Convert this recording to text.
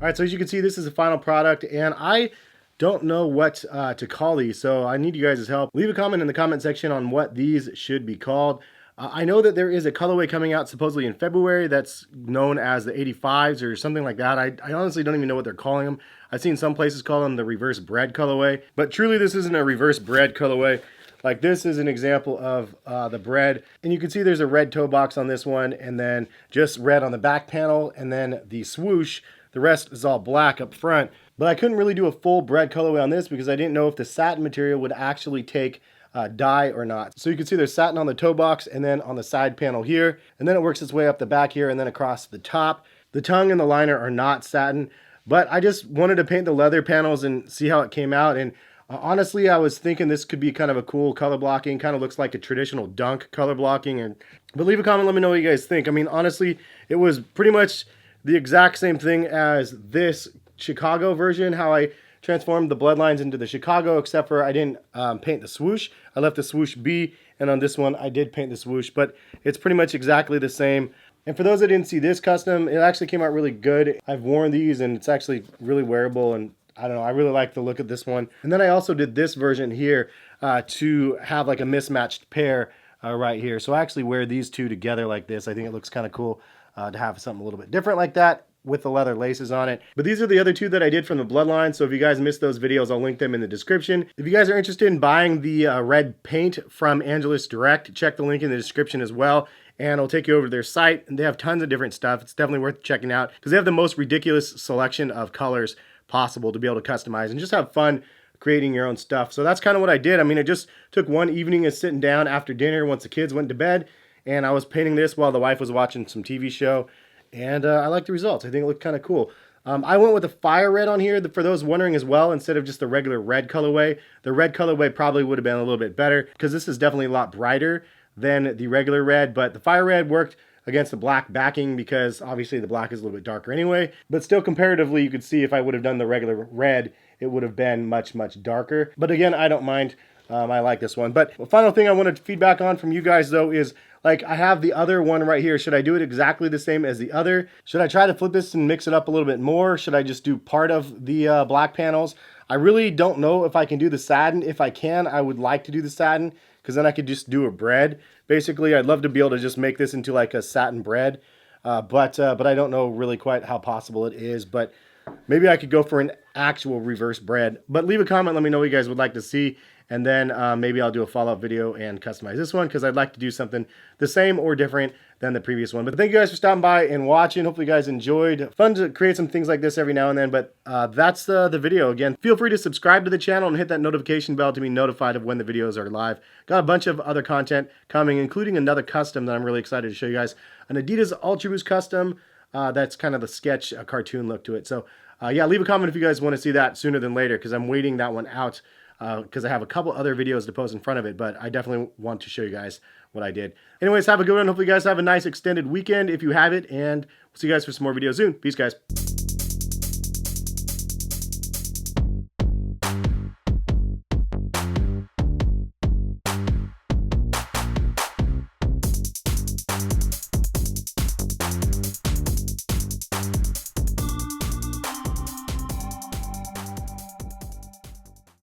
All right, so as you can see, this is the final product, and I don't know what to call these, so I need you guys' help. Leave a comment in the comment section on what these should be called. I know that there is a colorway coming out supposedly in February that's known as the 85s or something like that. I honestly don't even know what they're calling them. I've seen some places call them the Reverse BRED colorway, but truly this isn't a Reverse BRED colorway. Like, this is an example of the bread, and you can see there's a red toe box on this one, and then just red on the back panel, and then the swoosh. The rest is all black up front. But I couldn't really do a full bread colorway on this because I didn't know if the satin material would actually take dye or not. So you can see there's satin on the toe box and then on the side panel here, and then it works its way up the back here and then across the top. The tongue and the liner are not satin, but I just wanted to paint the leather panels and see how it came out. And honestly, I was thinking this could be kind of a cool color blocking, kind of looks like a traditional Dunk color blocking. But leave a comment, let me know what you guys think. I mean, honestly, it was pretty much the exact same thing as this Chicago version, how I transformed the bloodlines into the Chicago, except for I didn't paint the swoosh. I left the swoosh be, and on this one I did paint the swoosh, but it's pretty much exactly the same. And for those that didn't see this custom, it actually came out really good. I've worn these and it's actually really wearable, and I don't know, I really like the look of this one. And then I also did this version here to have like a mismatched pair right here. So I actually wear these two together like this. I think it looks kind of cool to have something a little bit different like that with the leather laces on it. But these are the other two that I did from the Bloodline, so if you guys missed those videos, I'll link them in the description. If you guys are interested in buying the red paint from Angelus Direct, check the link in the description as well, and it'll take you over to their site, and they have tons of different stuff. It's definitely worth checking out because they have the most ridiculous selection of colors possible to be able to customize and just have fun creating your own stuff. So that's kind of what I did. I mean, it just took one evening of sitting down after dinner once the kids went to bed, and I was painting this while the wife was watching some TV show, and I like the results. I think it looked kind of cool. I went with a fire red on here, for those wondering as well, instead of just the regular red colorway. The red colorway probably would have been a little bit better because this is definitely a lot brighter than the regular red, but the fire red worked against the black backing because obviously the black is a little bit darker anyway, but still comparatively you could see if I would have done the regular red, it would have been much darker. But again, I don't mind. I like this one. But the final thing I wanted feedback on from you guys though is, like, I have the other one right here. Should I do it exactly the same as the other? Should I try to flip this and mix it up a little bit more? Should I just do part of the black panels? I really don't know if I can do the satin. If I can, I would like to do the satin because then I could just do a bread. Basically, I'd love to be able to just make this into like a satin bread, but I don't know really quite how possible it is. But maybe I could go for an actual reverse bread. But leave a comment, let me know what you guys would like to see, and then maybe I'll do a follow-up video and customize this one because I'd like to do something the same or different than the previous one. But thank you guys for stopping by and watching. Hopefully you guys enjoyed. Fun to create some things like this every now and then, but that's the video. Again, feel free to subscribe to the channel and hit that notification bell to be notified of when the videos are live. Got a bunch of other content coming, including another custom that I'm really excited to show you guys. An Adidas Ultra Boost custom that's kind of the sketch, a cartoon look to it. So yeah, leave a comment if you guys want to see that sooner than later because I'm waiting that one out because I have a couple other videos to post in front of it, but I definitely want to show you guys what I did. Anyways, have a good one. Hopefully you guys have a nice extended weekend if you have it, and we'll see you guys for some more videos soon. Peace, guys.